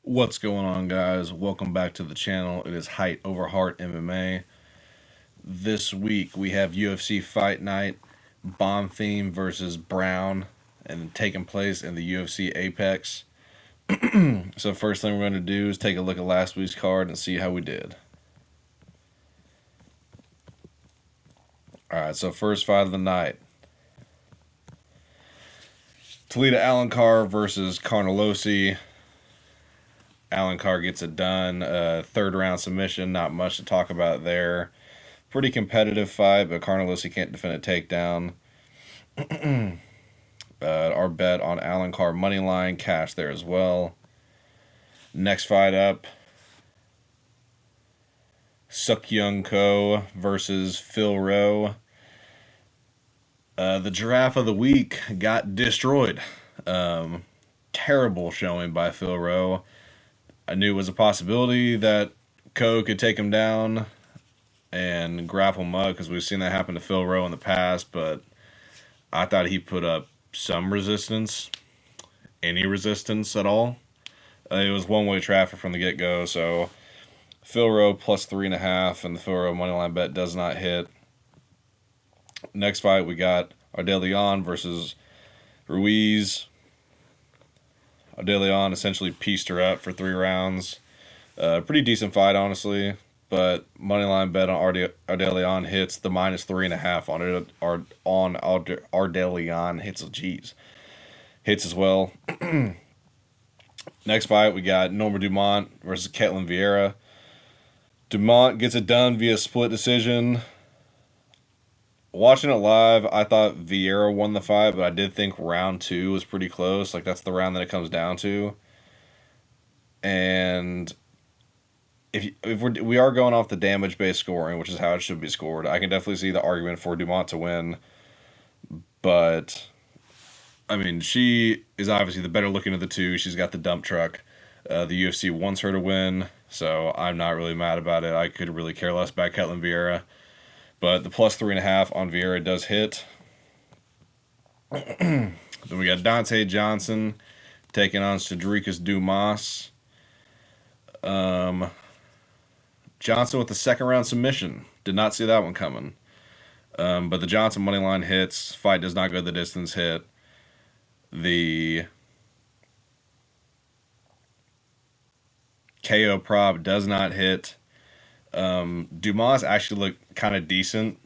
What's going on, guys? Welcome back to the channel. It is Height Over Heart MMA. This week we have UFC Fight Night Bonfim versus Brown, and taking place in the UFC Apex. So first thing we're going to do is take a look at last week's card and see how we did. Alright, so first fight of the night. Toledo Alencar versus Carnelossi. Alencar gets it done. Third round submission, not much to talk about there. Pretty competitive fight, but Carnelossi can't defend a takedown. Our bet on Alencar money line cash there as well. Next fight up, Suk Young Ko versus Phil Rowe. The giraffe of the week got destroyed. Terrible showing by Phil Rowe. I knew it was a possibility that Ko could take him down and grapple him up because we've seen that happen to Phil Rowe in the past, but I thought he put up some resistance, any resistance at all. It was one-way traffic from the get-go, so Phil Rowe plus 3.5, and the Phil Rowe moneyline bet does not hit. Next fight, we got Ardeleon versus Ruiz. Ardeleon essentially pieced her up for 3 rounds. Pretty decent fight, honestly, but moneyline bet on Ardeleon hits. The minus 3.5 on Ardeleon hits as well. Next fight, we got Norma Dumont versus Ketlin Vieira. Dumont gets it done via split decision. Watching it live, I thought Vieira won the fight, but I did think round 2 was pretty close. Like, that's the round that it comes down to. And if we are going off the damage-based scoring, which is how it should be scored, I can definitely see the argument for Dumont to win. But, I mean, she is obviously the better looking of the two. She's got the dump truck. The UFC wants her to win, so I'm not really mad about it. I could really care less about Ketlin Vieira. But the plus 3.5 on Vieira does hit. Then we got Dante Johnson taking on Cedricus Dumas. Johnson with the second round submission. Did not see that one coming. But the Johnson money line hits. Fight does not go the distance hit. The KO prop does not hit. Dumas actually looked kind of decent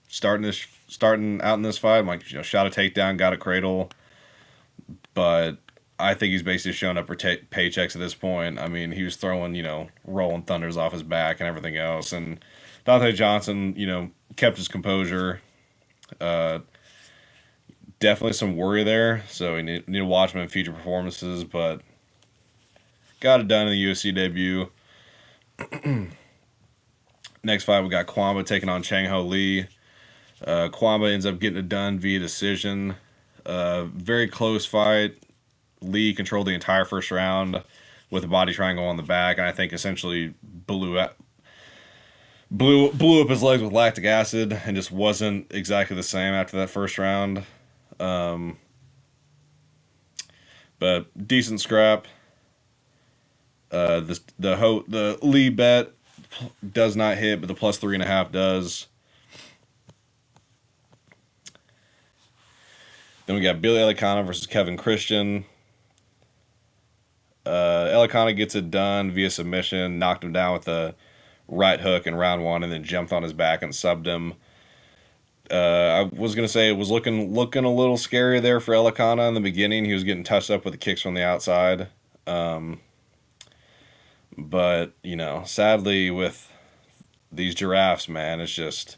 starting out in this fight. I'm like, shot a takedown, got a cradle, but I think he's basically showing up for paychecks at this point. I mean, he was throwing, rolling thunders off his back and everything else, and Dante Johnson, kept his composure. Definitely some worry there, so we need to watch him in future performances, but got it done in the UFC debut. Next fight, we got Kwamba taking on Chang Ho Lee. Kwamba ends up getting it done via decision. Very close fight. Lee controlled the entire first round with a body triangle on the back, and I think essentially blew up his legs with lactic acid and just wasn't exactly the same after that first round. But decent scrap. The Lee bet does not hit, but the plus 3.5 does. Then we got Billy Elikana versus Kevin Christian. Elikana gets it done via submission, knocked him down with a right hook in round 1, and then jumped on his back and subbed him. I was gonna say it was looking a little scary there for Elikana in the beginning. He was getting touched up with the kicks from the outside. But, sadly with these giraffes, man, it's just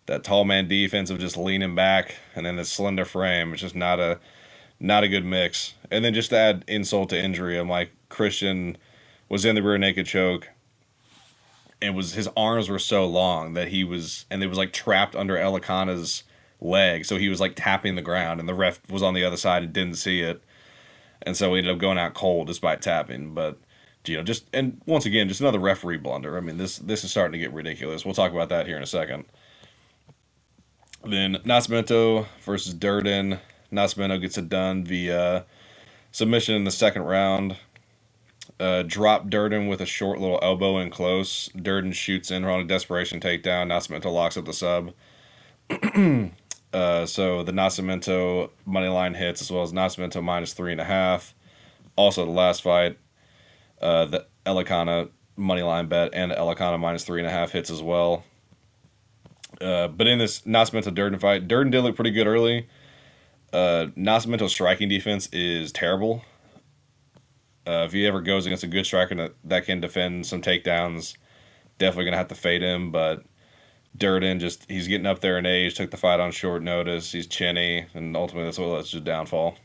that tall man defense of just leaning back and then the slender frame. It's just not a good mix. And then just to add insult to injury, I'm like, Christian was in the rear naked choke, and his arms were so long that it was like trapped under Elikana's leg, so he was like tapping the ground, and the ref was on the other side and didn't see it. And so we ended up going out cold despite tapping. But, and once again, just another referee blunder. I mean, this is starting to get ridiculous. We'll talk about that here in a second. Then Nascimento versus Durden. Nascimento gets it done via Submission in the second round. Drop Durden with a short little elbow in close. Durden shoots in on a desperation takedown. Nascimento locks up the sub. So the Nascimento money line hits as well as Nascimento -3.5. Also the last fight, the Elicana money line bet and the Elicana -3.5 hits as well. But in this Nascimento Durden fight, Durden did look pretty good early. Nascimento's striking defense is terrible. If he ever goes against a good striker that can defend some takedowns, definitely gonna have to fade him. But Durden he's getting up there in age, took the fight on short notice. He's chinny, and ultimately that's what led to downfall.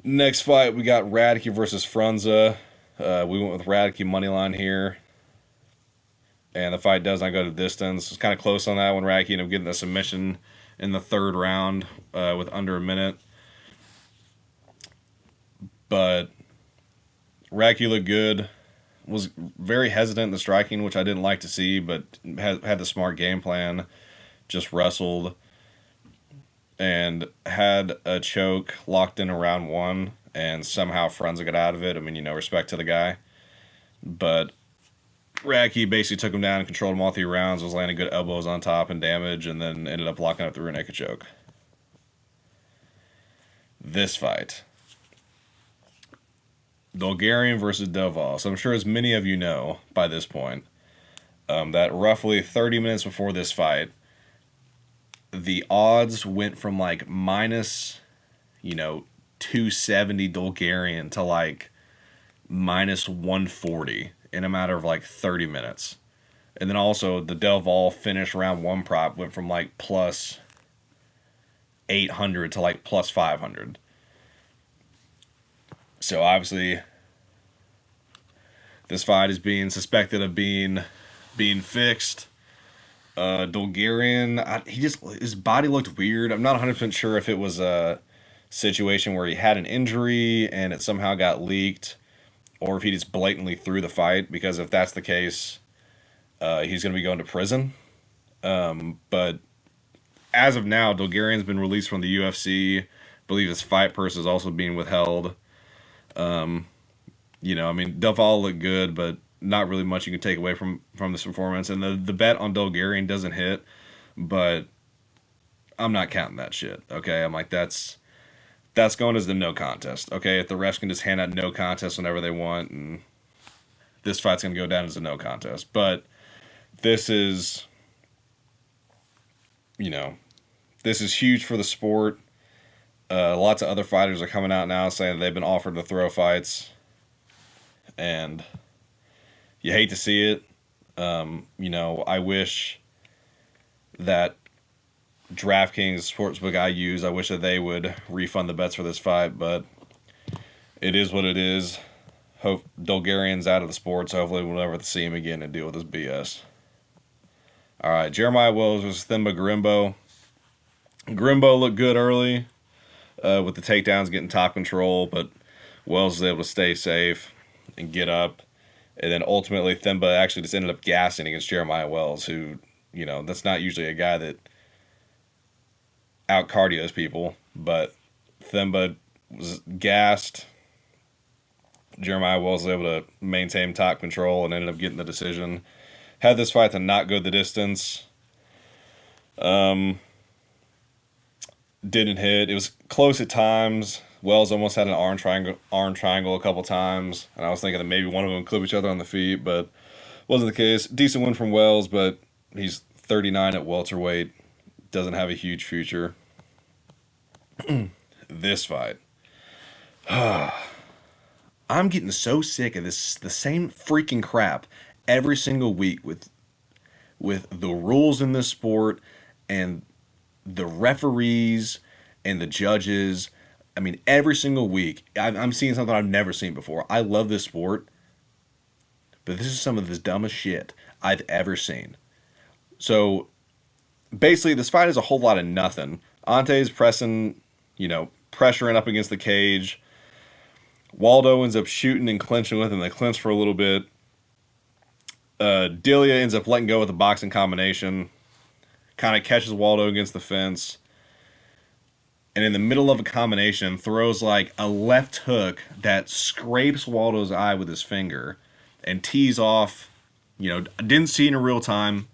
Next fight, we got Radke versus Frunza. We went with Radke money line here, and the fight does not go to distance. It's kind of close on that one. Radke ended up getting the submission in the third round with under a minute. But Radke looked good. Was very hesitant in the striking, which I didn't like to see, but had the smart game plan. Just wrestled and had a choke locked in round one, and somehow Frunza got out of it. I mean, respect to the guy. But Radke basically took him down and controlled him all 3 rounds, was landing good elbows on top and damage, and then ended up locking up the rear naked choke. This fight. Bulgarian versus Doval. So I'm sure as many of you know by this point, that roughly 30 minutes before this fight, the odds went from like minus, 270 Bulgarian to like minus 140 in a matter of like 30 minutes. And then also the Doval finish round one prop went from like plus 800 to like plus 500. So obviously, this fight is being suspected of being fixed. Bulgarian, his body looked weird. I'm not 100% sure if it was a situation where he had an injury and it somehow got leaked, or if he just blatantly threw the fight. Because if that's the case, he's going to be going to prison. But as of now, Bulgarian's been released from the UFC. I believe his fight purse is also being withheld. Doval looked good, but not really much you can take away from this performance. And the bet on Bulgarian doesn't hit, but I'm not counting that shit. Okay, I'm like that's going as the no contest. Okay, if the refs can just hand out no contest whenever they want, and this fight's gonna go down as a no contest. But this is, this is huge for the sport. Lots of other fighters are coming out now saying they've been offered to throw fights, and you hate to see it. I wish that DraftKings sportsbook I use, I wish that they would refund the bets for this fight, but it is what it is. Hope Bulgarian's out of the sport, so hopefully we'll never see him again and deal with this BS. All right, Jeremiah Wells versus Themba Grimbo. Grimbo looked good early. With the takedowns getting top control, but Wells was able to stay safe and get up. And then ultimately, Themba actually just ended up gassing against Jeremiah Wells, who, that's not usually a guy that out-cardios people. But Themba was gassed. Jeremiah Wells was able to maintain top control and ended up getting the decision. Had this fight to not go the distance. Didn't hit. It was close at times. Wells almost had an arm triangle a couple times, and I was thinking that maybe one of them clip each other on the feet, but wasn't the case. Decent win from Wells, but he's 39 at welterweight. Doesn't have a huge future. This fight. I'm getting so sick of the same freaking crap every single week with the rules in this sport and the referees and the judges. I mean, every single week, I'm seeing something I've never seen before. I love this sport, but this is some of the dumbest shit I've ever seen. So, basically, this fight is a whole lot of nothing. Ante's pressing, pressuring up against the cage. Waldo ends up shooting and clinching with him. They clinch for a little bit. Delia ends up letting go with a boxing combination. Kind of catches Waldo against the fence. and in the middle of a combination throws like a left hook that scrapes Waldo's eye with his finger and tees off. Didn't see it in real time.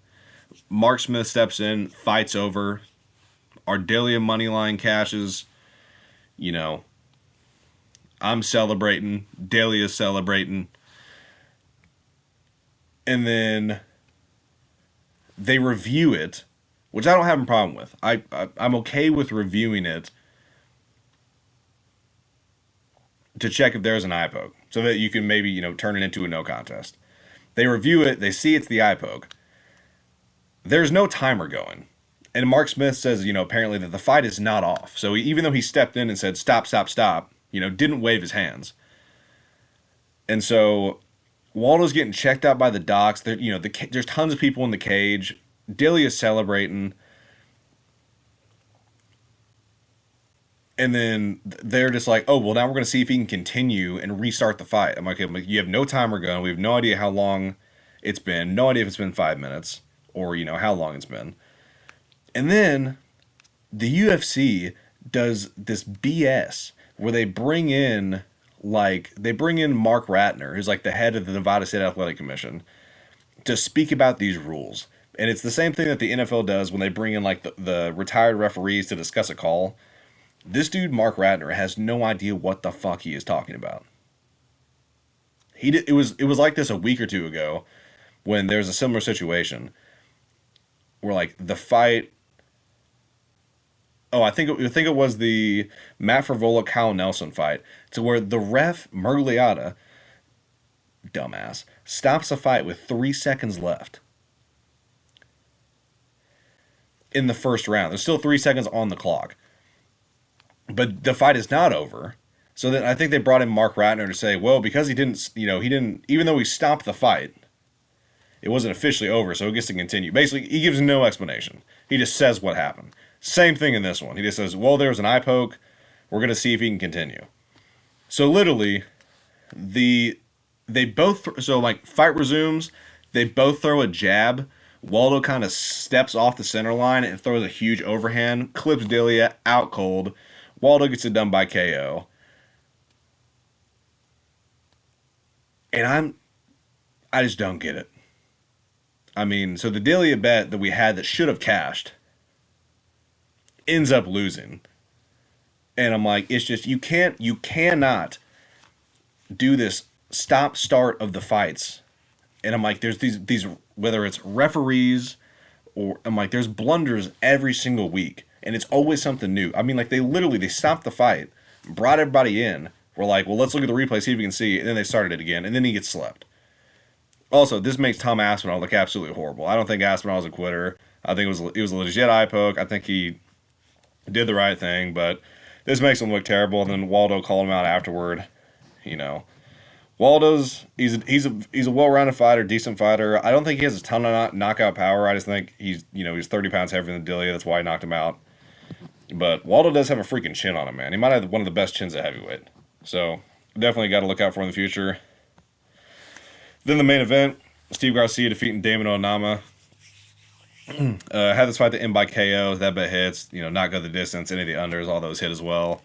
Mark Smith steps in, fights over. Ardelia moneyline cashes. I'm celebrating. Delia's celebrating. And then they review it, which I don't have a problem with. I'm okay with reviewing it to check if there's an eye poke, so that you can maybe turn it into a no contest. They review it, they see it's the eye poke. There's no timer going, and Mark Smith says apparently that the fight is not off. So even though he stepped in and said stop, stop, stop, didn't wave his hands, and so Waldo's getting checked out by the docs. There's tons of people in the cage. Dilly is celebrating. And then they're just like, oh, well, now we're going to see if he can continue and restart the fight. I'm like, you have no timer going. We have no idea how long it's been. No idea if it's been 5 minutes or, how long it's been. And then the UFC does this BS where they bring in Mark Ratner, who's like the head of the Nevada State Athletic Commission, to speak about these rules. And it's the same thing that the NFL does when they bring in like the retired referees to discuss a call. This dude, Mark Ratner, has no idea what the fuck he is talking about. It was like this a week or two ago when there's a similar situation where like the fight. Oh, I think it was the Matt Frevola Kyle Nelson fight, to where the ref Mergliata, dumbass, stops the fight with 3 seconds left in the first round. There's still 3 seconds on the clock. But the fight is not over. So then I think they brought in Mark Ratner to say, well, because he didn't, even though he stopped the fight, it wasn't officially over, so it gets to continue. Basically, he gives no explanation. He just says what happened. Same thing in this one. He just says, well, there was an eye poke. We're going to see if he can continue. So literally, fight resumes. They both throw a jab. Waldo kind of steps off the center line and throws a huge overhand, clips Delia out cold. Waldo gets it done by KO. And I just don't get it. I mean, so the Delia bet that we had that should have cashed ends up losing. And I'm like, it's just, you cannot do this stop-start of the fights. And I'm like, there's these whether it's referees or, I'm like, there's blunders every single week. And it's always something new. I mean, like, they stopped the fight, brought everybody in. We're like, well, let's look at the replay, see if we can see. And then they started it again, and then he gets slept. Also, this makes Tom Aspinall look absolutely horrible. I don't think Aspinall was a quitter. I think it was a legit eye poke. I think he did the right thing, but this makes him look terrible. And then Waldo called him out afterward. Waldo's he's a well-rounded fighter, decent fighter. I don't think he has a ton of knockout power. I just think he's 30 pounds heavier than Delia. That's why he knocked him out. But Waldo does have a freaking chin on him, man. He might have one of the best chins at heavyweight. So definitely got to look out for him in the future. Then the main event, Steve Garcia defeating Damon Onama. Had this fight to end by KO. That bet hits. Not go the distance. Any of the unders, all those hit as well.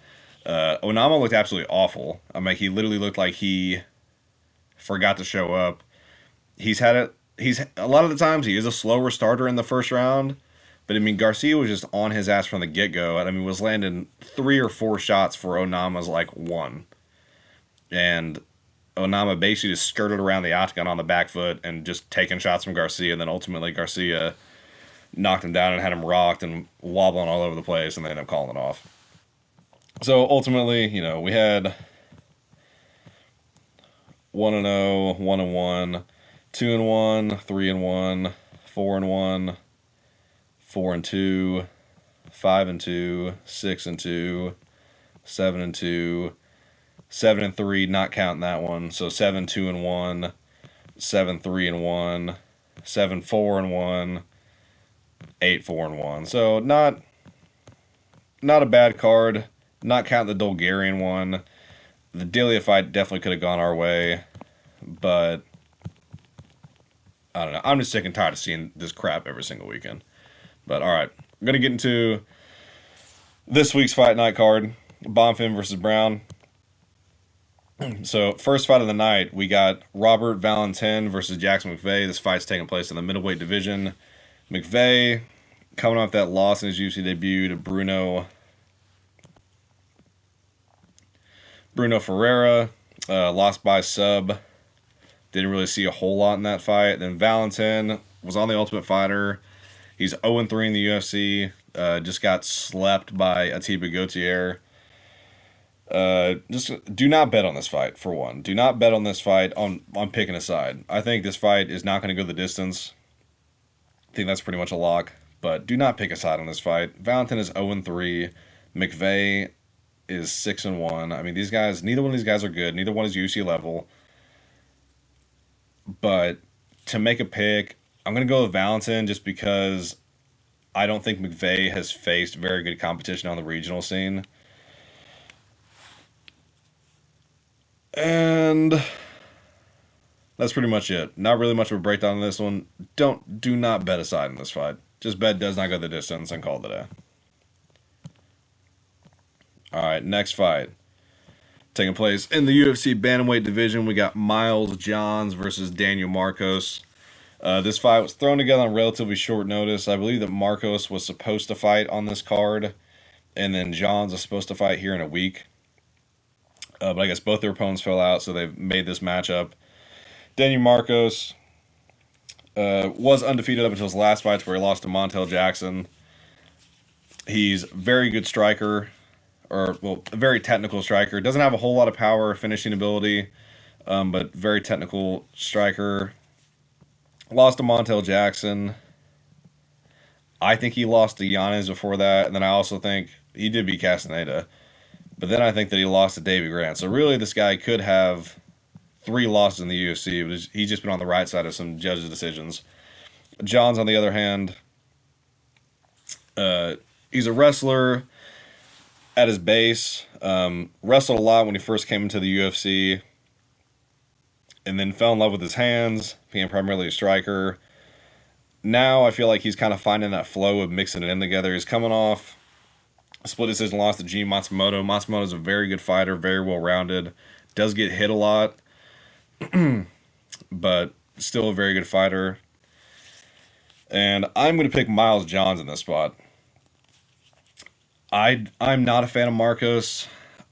Onama looked absolutely awful. I mean, he literally looked like he forgot to show up. He's a lot of the times he is a slower starter in the first round. But, I mean, Garcia was just on his ass from the get-go. And, I mean, was landing 3 or 4 shots for Onama's, 1. And Onama basically just skirted around the octagon on the back foot and just taking shots from Garcia. And then, ultimately, Garcia knocked him down and had him rocked and wobbling all over the place. And they ended up calling it off. So, ultimately, we had 1-0, 1-1, 2-1, 3-1, 4-1, 4-2, 5-2, 6-2, 7-2, 7-3, not counting that one. So 7-2-1, 7-3-1, 7-4-1, 8-4-1. So not a bad card. Not counting the Bulgarian one. The Delia fight definitely could have gone our way, but I don't know. I'm just sick and tired of seeing this crap every single weekend. But all right, I'm gonna get into This week's fight night card, Bonfim versus Brown. So, first fight of the night, we got Robert Valentin versus Jackson McVey. This fight's taking place in the middleweight division. McVey, coming off that loss in his UFC debut to Bruno Ferreira, lost by sub. Didn't really see a whole lot in that fight. Then Valentin was on the Ultimate Fighter. He's 0-3 in the UFC. Just got slept by Atiba Gauthier. Just do not bet on this fight, for one. Do not bet on this fight on picking a side. I think this fight is not going to go the distance. I think that's pretty much a lock. But do not pick a side on this fight. Valentin is 0-3. McVey is 6-1. I mean, these guys, neither one of these guys are good. Neither one is UFC level. But to make a pick, I'm going to go with Valentin just because I don't think McVey has faced very good competition on the regional scene. And that's pretty much it. Not really much of a breakdown on this one. Do not bet a side in this fight. Just bet does not go the distance and call it a day. Alright, next fight. Taking place in the UFC Bantamweight division, we got Miles Johns versus Daniel Marcos. This fight was thrown together on relatively short notice. I believe that Marcos was supposed to fight on this card, and then Johns was supposed to fight here in a week. But I guess both their opponents fell out, so they've made this matchup. Daniel Marcos was undefeated up until his last fights where he lost to Montel Jackson. He's a very good striker. A very technical striker. Doesn't have a whole lot of power, finishing ability, but very technical striker. Lost to Montel Jackson. I think he lost to Yanez before that, and then I also think he did beat Castaneda. But then I think that he lost to Davey Grant. So really, this guy could have 3 losses in the UFC, but he's just been on the right side of some judges' decisions. Johns, on the other hand, he's a wrestler at his base, wrestled a lot when he first came into the UFC, and then fell in love with his hands, being primarily a striker. Now I feel like he's kind of finding that flow of mixing it in together. He's coming off a split decision loss to Gene Matsumoto. Matsumoto's a very good fighter, very well-rounded, does get hit a lot, but still a very good fighter. And I'm going to pick Miles Johns in this spot. I'm not a fan of Marcos.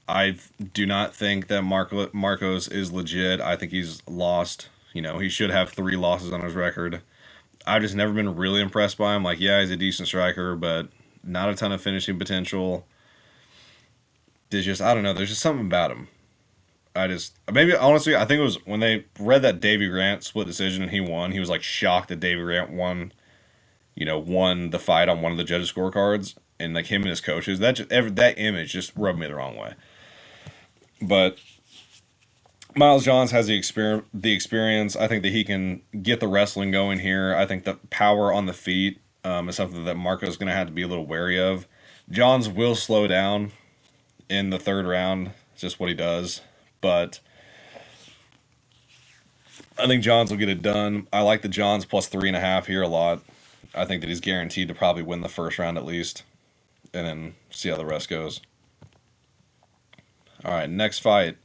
I do not think that Marcos is legit. I think he's lost. He should have 3 losses on his record. I've just never been really impressed by him. Like, yeah, he's a decent striker, but not a ton of finishing potential. I don't know. There's just something about him. Honestly, I think it was when they read that Davey Grant split decision and he won. He was like shocked that Davey Grant won the fight on one of the judges' scorecards. And like him and his coaches, that image just rubbed me the wrong way. But Miles Johns has the experience. I think that he can get the wrestling going here. I think the power on the feet is something that Marco's going to have to be a little wary of. Johns will slow down in the 3rd round. It's just what he does. But I think Johns will get it done. I like the Johns plus 3.5 here a lot. I think that he's guaranteed to probably win the 1st round at least. And then see how the rest goes. All right, next fight.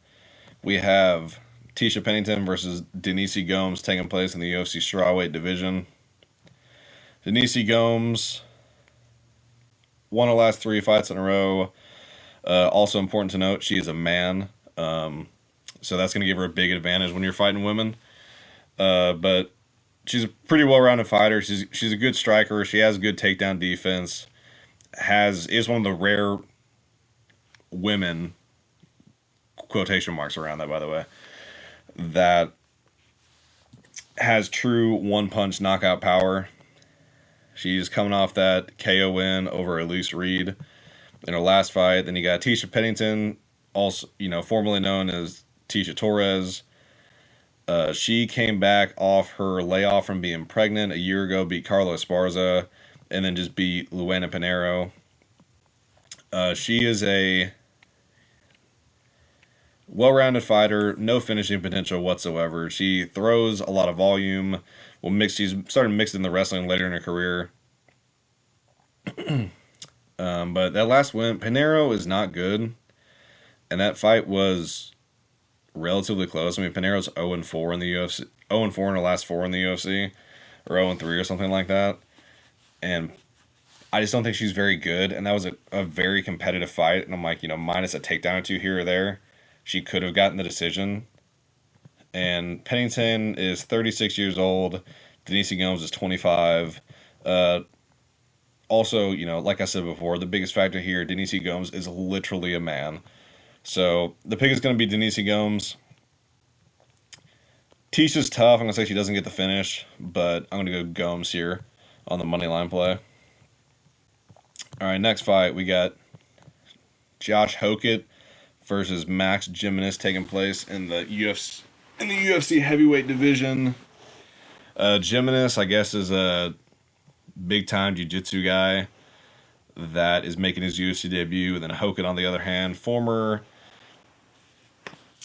We have Tisha Pennington versus Denise Gomes taking place in the UFC strawweight division. Denise Gomes won her last 3 fights in a row. Also important to note, she is a man. So that's going to give her a big advantage when you're fighting women. But she's a pretty well-rounded fighter. She's a good striker. She has good takedown defense. Is one of the rare women, quotation marks around that, by the way, that has true one-punch knockout power. She's coming off that KO win over Elise Reed in her last fight. Then you got Tisha Pennington, also formerly known as Tisha Torres. She came back off her layoff from being pregnant a year ago, beat Carla Esparza, and then just beat Luana Pinheiro. She is a well-rounded fighter, no finishing potential whatsoever. She throws a lot of volume. She's started mixing the wrestling later in her career. But that last win, Pinheiro is not good, and that fight was relatively close. I mean, Pinheiro's 0-4 in the UFC, 0-4 in her last four in the UFC, or 0-3 or something like that. And I just don't think she's very good. And that was a very competitive fight. And I'm like, minus a takedown or two here or there, she could have gotten the decision. And Pennington is 36 years old. Denise Gomes is 25. Also, like I said before, the biggest factor here, Denise Gomes is literally a man. So the pick is going to be Denise Gomes. Tisha's tough. I'm going to say she doesn't get the finish, but I'm going to go Gomes here on the money line play. All right, next fight, we got Josh Hokit versus Max Gimenis taking place in the UFC heavyweight division. Gimenis, I guess, is a big-time jiu-jitsu guy that is making his UFC debut, and then Hokit, on the other hand, former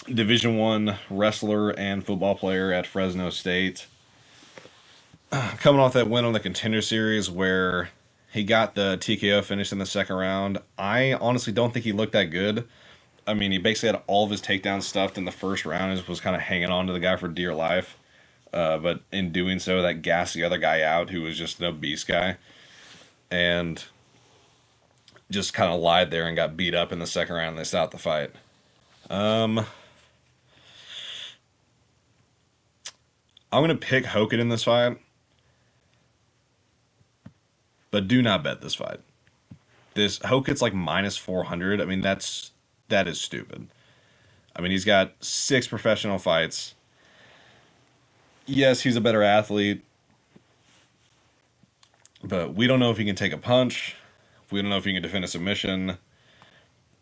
Division I wrestler and football player at Fresno State. Coming off that win on the Contender Series where he got the TKO finish in the second round, I honestly don't think he looked that good. I mean, he basically had all of his takedowns stuffed in the first round and was kind of hanging on to the guy for dear life. But in doing so, that gassed the other guy out, who was just an obese guy. And just kind of lied there and got beat up in the second round and they stopped the fight. I'm going to pick Hokit in this fight. But do not bet this fight. This Hokit's like minus 400. I mean, that is stupid. I mean, he's got 6 professional fights. Yes, he's a better athlete. But we don't know if he can take a punch. We don't know if he can defend a submission.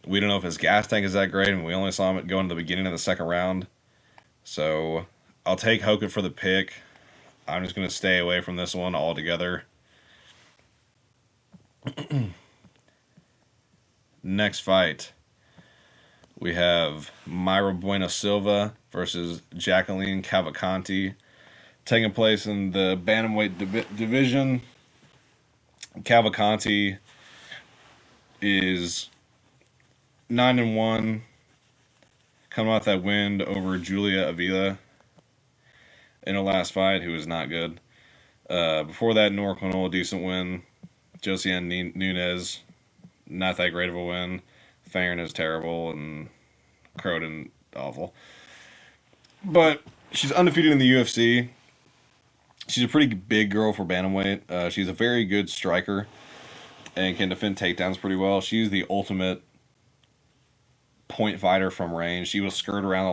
We don't know if his gas tank is that great, and we only saw him go into the beginning of the second round. So I'll take Hokit for the pick. I'm just going to stay away from this one altogether. Next fight, we have Myra Bueno Silva versus Jacqueline Cavalcanti, taking place in the bantamweight division. Cavalcanti is 9-1, coming off that win over Julia Avila in her last fight, who was not good. Before that, Nora Quinonez, decent win. Josiane Nunez, not that great of a win. Farron is terrible, and Croden, awful. But she's undefeated in the UFC. She's a pretty big girl for bantamweight. She's a very good striker and can defend takedowns pretty well. She's the ultimate point fighter from range. She will skirt around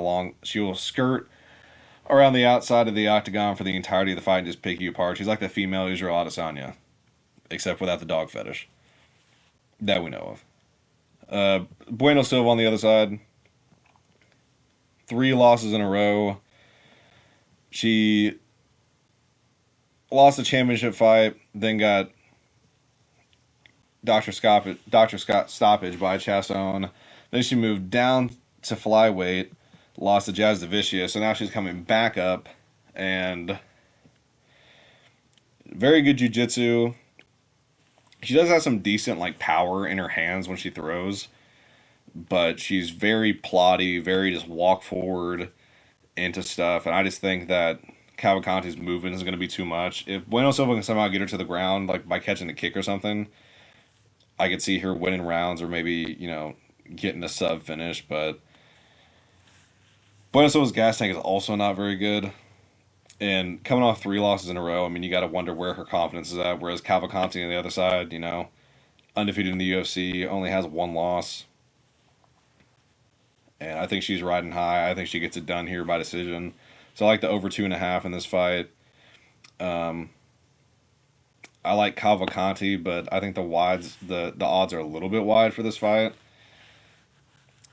the outside of the octagon for the entirety of the fight and just pick you apart. She's like the female Israel Adesanya, except without the dog fetish that we know of. Bueno Silva on the other side, 3 losses in a row. She lost the championship fight, then got Dr. Scott stoppage by Chasson. Then she moved down to flyweight, lost to Jazz DeVicious, so now she's coming back up, and very good jiu-jitsu. She does have some decent power in her hands when she throws, but she's very plotty, very just walk forward into stuff, and I just think that Cavalcanti's movement is going to be too much. If Bueno Silva can somehow get her to the ground, by catching a kick or something, I could see her winning rounds or maybe, getting a sub finish, but Bueno Silva's gas tank is also not very good. And coming off 3 losses in a row, I mean, you got to wonder where her confidence is at. Whereas Cavalcanti on the other side, undefeated in the UFC, only has 1 loss. And I think she's riding high. I think she gets it done here by decision. So I like the over 2.5 in this fight. I like Cavalcanti, but I think the odds are a little bit wide for this fight.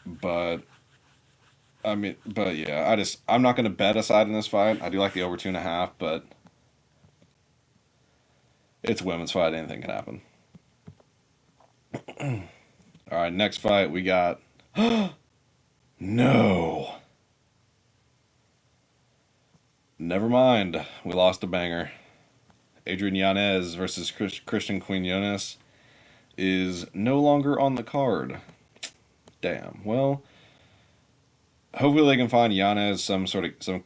But yeah, I'm not going to bet a side in this fight. I do like the over 2.5, but it's a women's fight. Anything can happen. All right, next fight we got. No. Never mind. We lost a banger. Adrian Yanez versus Christian Quinonez is no longer on the card. Damn. Well, hopefully they can find Yanez some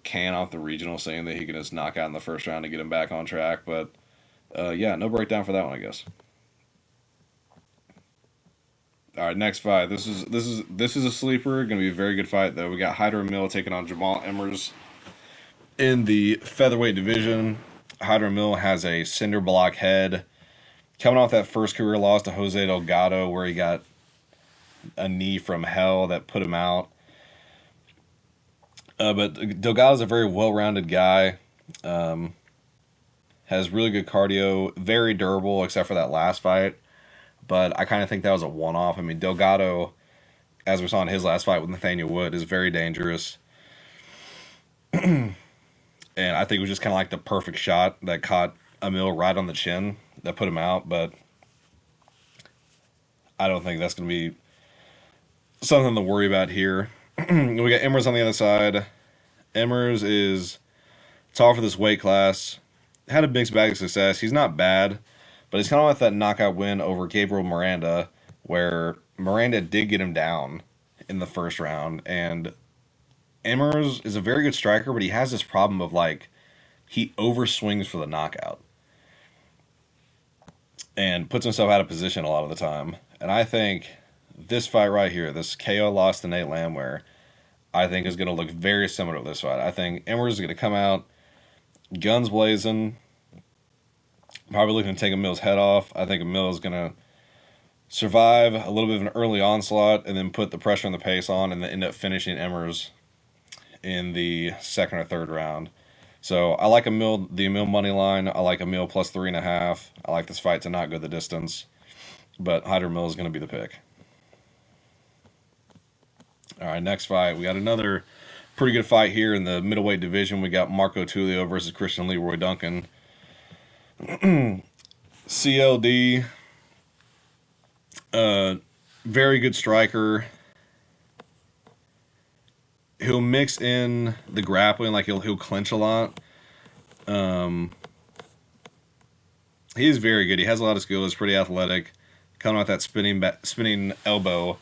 can off the regional saying that he can just knock out in the first round to get him back on track. But yeah, no breakdown for that one, I guess. All right, next fight. This is a sleeper. Going to be a very good fight though. We got Amil taking on Jamal Emmers in the featherweight division. Amil has a cinder block head, coming off that first career loss to Jose Delgado, where he got a knee from hell that put him out. But Delgado's a very well-rounded guy. Has really good cardio, very durable, except for that last fight. But I kind of think that was a one-off. I mean, Delgado, as we saw in his last fight with Nathaniel Wood, is very dangerous. And I think it was just kind of like the perfect shot that caught Amil right on the chin that put him out. But I don't think that's going to be something to worry about here. We got Emmers on the other side. Emmers is tall for this weight class. Had a mixed bag of success. He's not bad, but he's kind of like that knockout win over Gabriel Miranda, where Miranda did get him down in the first round. And Emmers is a very good striker, but he has this problem of like he overswings for the knockout and puts himself out of position a lot of the time. And I think this fight right here, this KO loss to Nate Landwehr, I think is going to look very similar to this fight. I think Emmers is going to come out guns blazing, probably looking to take Amil's head off. I think Amil is going to survive a little bit of an early onslaught and then put the pressure and the pace on and then end up finishing Emmers in the second or third round. So I like the Amil money line. I like Amil plus 3.5. I like this fight to not go the distance, but Amil is going to be the pick. All right, next fight. We got another pretty good fight here in the middleweight division. We got Marco Tulio versus Christian Leroy Duncan. CLD, very good striker. He'll mix in the grappling, like he'll clinch a lot. He is very good. He has a lot of skill. He's pretty athletic. Coming off that spinning elbow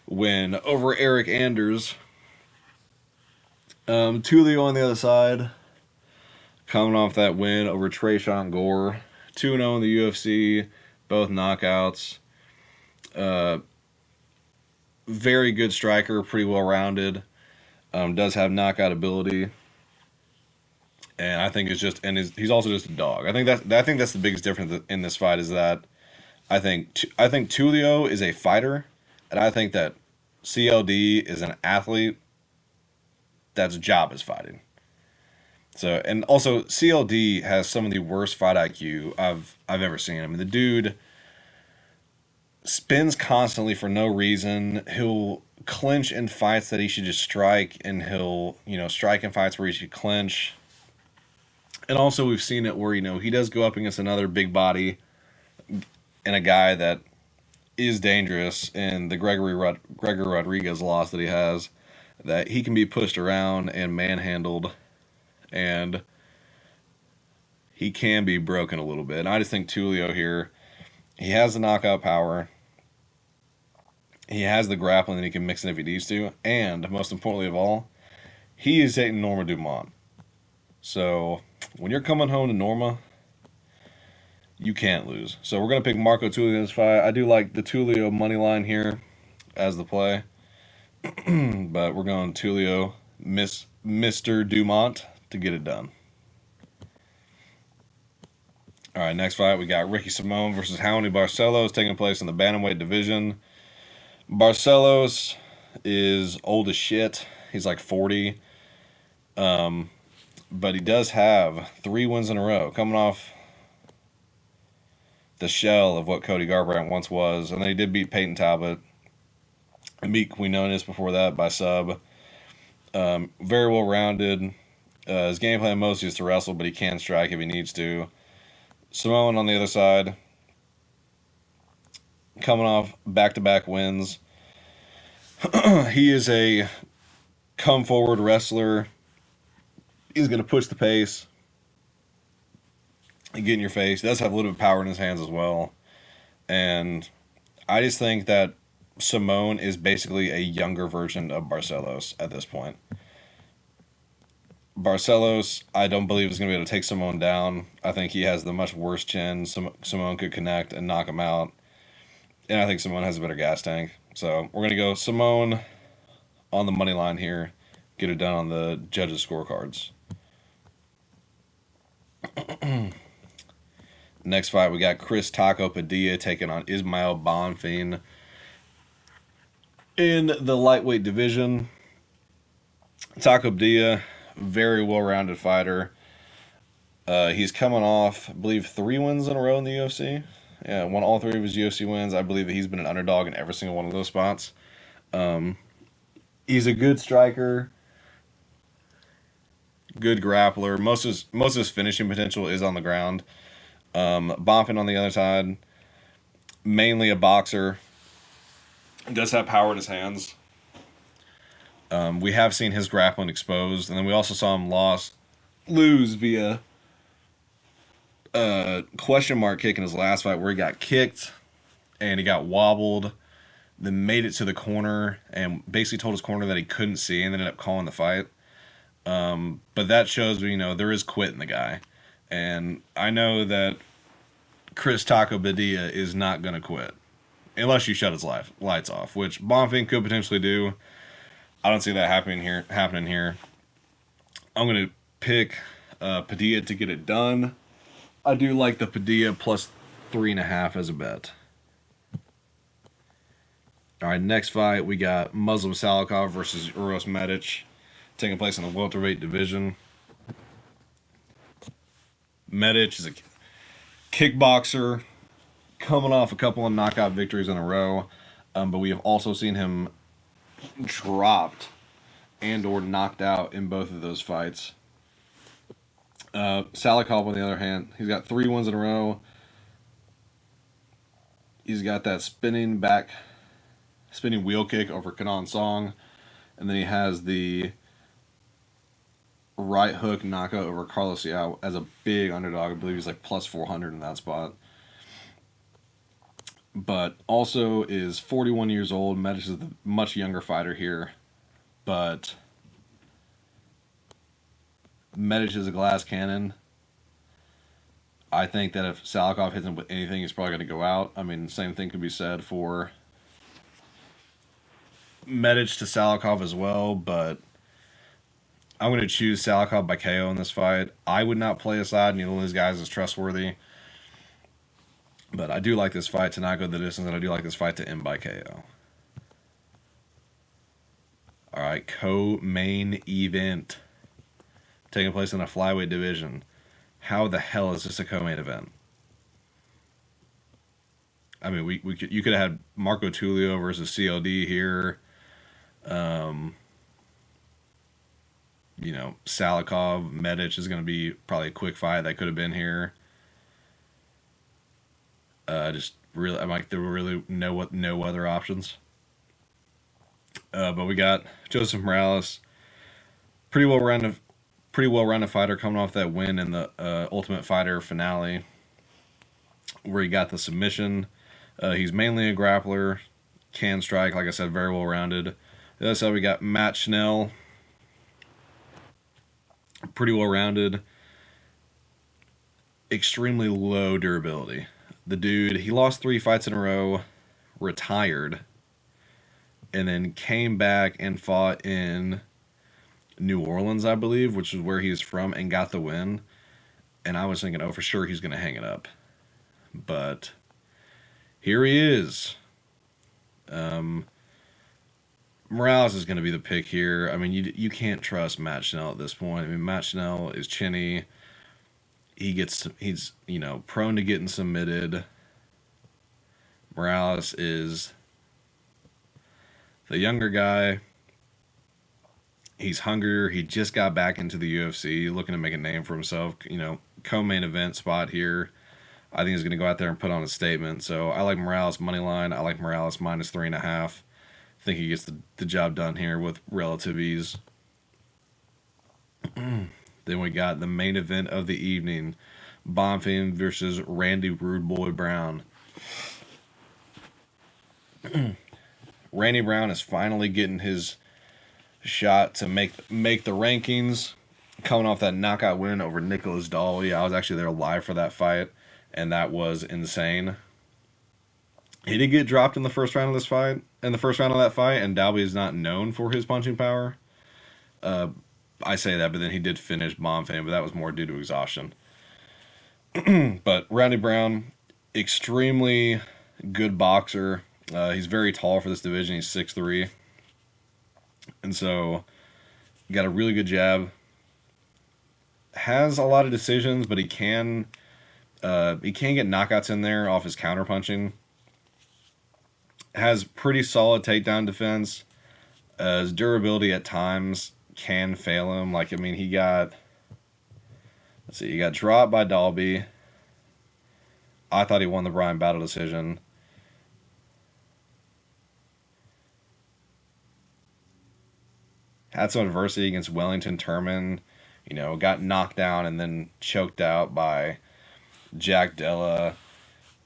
win over Eric Anders. Tulio on the other side, coming off that win over Trayshawn Gore. 2-0 in the UFC, both knockouts. Very good striker, pretty well rounded. Does have knockout ability, and I think he's also just a dog. I think that's the biggest difference in this fight is that I think Tulio is a fighter, and I think that CLD is an athlete that's job is fighting. So, and also CLD has some of the worst fight IQ I've ever seen. I mean, the dude spins constantly for no reason. He'll clinch in fights that he should just strike, and he'll, strike in fights where he should clinch. And also we've seen it where, he does go up against another big body and a guy that is dangerous in the Gregory Rodriguez loss that he has, that he can be pushed around and manhandled, and he can be broken a little bit. And I just think Tulio here, he has the knockout power. He has the grappling that he can mix in if he needs to. And most importantly of all, he is hitting Norma Dumont. So when you're coming home to Norma, you can't lose. So we're going to pick Marco Tulio in this fight. I do like the Tulio money line here as the play. But we're going Tulio, Mr. Dumont, to get it done. All right, next fight, we got Ricky Simón versus Raoni Barcelos taking place in the bantamweight division. Barcelos is old as shit. He's like 40. But he does have 3 wins in a row, coming off the shell of what Cody Garbrandt once was. And then he did beat Peyton Talbot and beat Quinonez before that by sub. Very well rounded. His game plan mostly is to wrestle, but he can strike if he needs to. Simón on the other side, coming off back-to-back wins. He is a come-forward wrestler. He's going to push the pace and get in your face. He does have a little bit of power in his hands as well. And I just think that Simone is basically a younger version of Barcelos at this point. Barcelos, I don't believe is going to be able to take Simone down. I think he has the much worse chin. Simone could connect and knock him out. And I think Simone has a better gas tank. So we're going to go Simone on the money line here. Get it done on the judges' scorecards. Next fight, we got Chris Taco Padilla taking on Ismail Bonfim in the lightweight division. Taco Padilla, very well-rounded fighter. He's coming off, I believe, 3 wins in a row in the UFC. Yeah, won all 3 of his UFC wins. I believe that he's been an underdog in every single one of those spots. He's a good striker, good grappler. Most of his finishing potential is on the ground. Bonfim on the other side, mainly a boxer. Does have power in his hands. We have seen his grappling exposed, and then we also saw him lose via question mark kick in his last fight, where he got kicked and he got wobbled, then made it to the corner and basically told his corner that he couldn't see, and then ended up calling the fight. But that shows, there is quit in the guy, and I know that Chris Taco Padilla is not going to quit unless you shut his lights off, which Bonfim could potentially do. I don't see that happening here. I'm going to pick Padilla to get it done. I do like the Padilla plus 3.5 as a bet. All right, next fight, we got Muslim Salikhov versus Uros Medic, taking place in the welterweight division. Medic is a kickboxer coming off a couple of knockout victories in a row, but we have also seen him dropped and or knocked out in both of those fights. Salikhov, on the other hand, he's got 3 wins in a row. He's got that spinning wheel kick over Quinonez Song, and then he has the right hook knockout over Carlos Yao as a big underdog. I believe he's like plus 400 in that spot. But also is 41 years old. Medic is the much younger fighter here, but Medic is a glass cannon. I think that if Salikhov hits him with anything, he's probably going to go out. I mean, same thing could be said for Medic to Salikhov as well, but I'm going to choose Salikhov by KO in this fight. I would not play aside. Neither of these guys is trustworthy. But I do like this fight to not go the distance, and I do like this fight to end by KO. All right, co-main event. Taking place in a flyweight division. How the hell is this a co-main event? I mean, you could have had Marco Tulio versus CLD here. Salikhov, Medic is going to be probably a quick fight. That could have been here. I'm like, there were really no other options. But we got Joseph Morales, pretty well rounded fighter, coming off that win in the Ultimate Fighter finale, where he got the submission. He's mainly a grappler, can strike, like I said, very well rounded. That's how we got Matt Schnell, pretty well rounded, extremely low durability. The dude, he lost 3 fights in a row, retired, and then came back and fought in New Orleans, I believe, which is where he's from, and got the win. And I was thinking, oh, for sure he's going to hang it up. But here he is. Morales is going to be the pick here. I mean, you can't trust Matt Schnell at this point. I mean, Matt Schnell is chinny. He's prone to getting submitted. Morales is the younger guy. He's hungrier. He just got back into the UFC, looking to make a name for himself. Co-main event spot here. I think he's going to go out there and put on a statement. So I like Morales money line. I like Morales minus 3.5. I think he gets the job done here with relative ease. Then we got the main event of the evening, Bonfim versus Randy Rude Boy Brown. Randy Brown is finally getting his shot to make the rankings, coming off that knockout win over Nicholas Dolly. I was actually there live for that fight, and that was insane. He did get dropped in the first round of this fight, in the first round of that fight, and Dalby is not known for his punching power. I say that, but then he did finish Bonfim, but that was more due to exhaustion. But Randy Brown, extremely good boxer. He's very tall for this division. He's 6'3", and so got a really good jab. Has a lot of decisions, but he can get knockouts in there off his counter punching. Has pretty solid takedown defense. His durability at times can fail him. Like, I mean, he got dropped by Dalby. I thought he won the Bryan Battle decision. Had some adversity against Wellington Turman. Got knocked down and then choked out by Jack Della.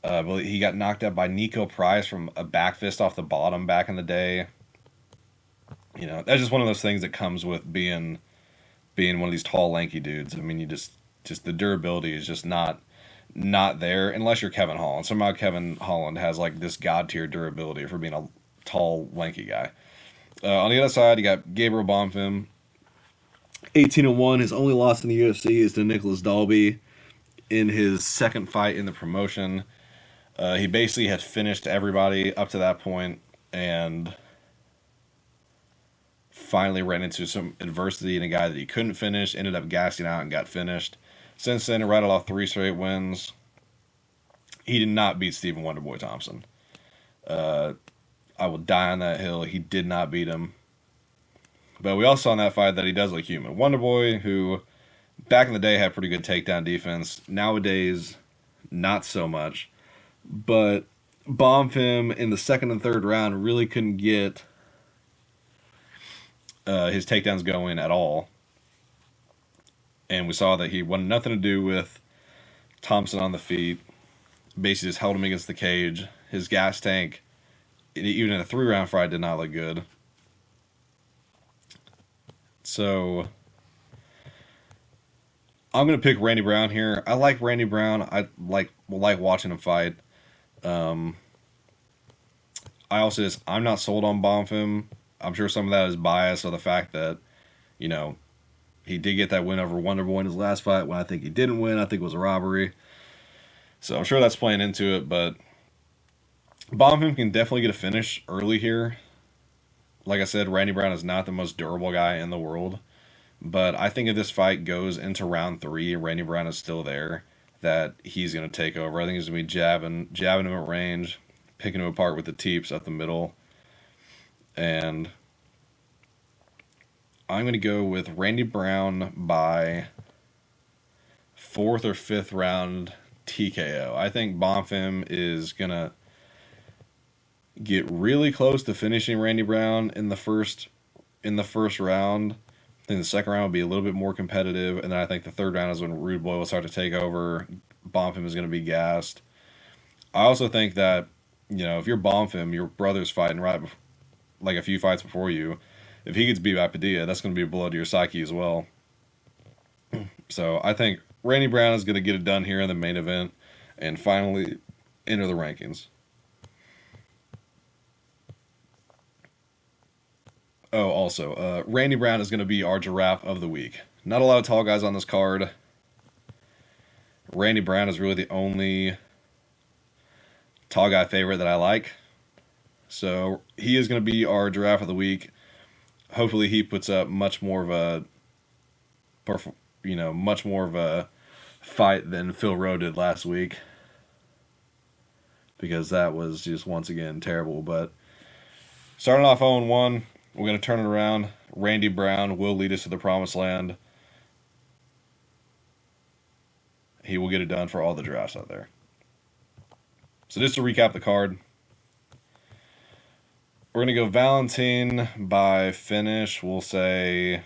But he got knocked out by Nico Price from a back fist off the bottom back in the day. That's just one of those things that comes with being one of these tall, lanky dudes. I mean, you just the durability is just not there unless you're Kevin Holland. Somehow Kevin Holland has like this god tier durability for being a tall, lanky guy. On the other side, you got Gabriel Bonfim, 18-1. His only loss in the UFC is to Nicholas Dalby in his second fight in the promotion. He basically had finished everybody up to that point and finally ran into some adversity in a guy that he couldn't finish, ended up gassing out and got finished. Since then, he rattled off 3 straight wins. He did not beat Stephen Wonderboy Thompson. I will die on that hill. He did not beat him. But we also saw in that fight that he does look human. Wonderboy, who back in the day had pretty good takedown defense, nowadays not so much. But Bonfim in the second and third round really couldn't get his takedowns going at all. And we saw that he wanted nothing to do with Thompson on the feet. Basically just held him against the cage. His gas tank, even in a 3-round fight, did not look good. So I'm going to pick Randy Brown here. I like Randy Brown. I like watching him fight. I also I'm not sold on Bonfim. I'm sure some of that is bias or the fact that, he did get that win over Wonderboy in his last fight when I think he didn't win. I think it was a robbery. So I'm sure that's playing into it, but Bonfim can definitely get a finish early here. Like I said, Randy Brown is not the most durable guy in the world. But I think if this fight goes into round 3 and Randy Brown is still there, that he's going to take over. I think he's going to be jabbing him at range, picking him apart with the teeps up the middle. And I'm going to go with Randy Brown by 4th or 5th round TKO. I think Bonfim is going to get really close to finishing Randy Brown in the first round. I think the second round will be a little bit more competitive, and then I think the third round is when Rude Boy will start to take over. Bonfim is going to be gassed. I also think that, if you're Bonfim, your brother's fighting like a few fights before you. If he gets beat by Padilla, that's going to be a blow to your psyche as well. So I think Randy Brown is going to get it done here in the main event and finally enter the rankings. Oh, also, Randy Brown is going to be our giraffe of the week. Not a lot of tall guys on this card. Randy Brown is really the only tall guy favorite that I like. So he is going to be our giraffe of the week. Hopefully he puts up much more of a fight than Phil Rowe did last week. Because that was just once again terrible. But starting off 0-1, we're going to turn it around. Randy Brown will lead us to the promised land. He will get it done for all the drafts out there. So just to recap the card, we're going to go Valentin by finish. We'll say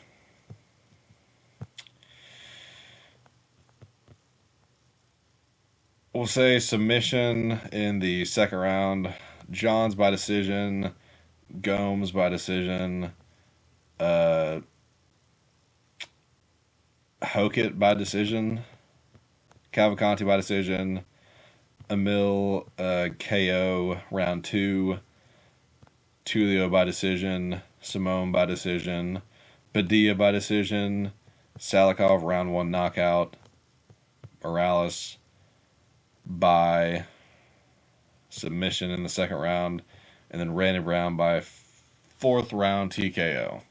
submission in the second round. Johns by decision. Gomes by decision. Uh, Hokit by decision. Cavalcanti by decision. Amil KO round 2. Tulio by decision. Simone by decision. Padilla by decision. Salikhov round 1 knockout. Morales by submission in the second round. And then Randy Brown by fourth round TKO.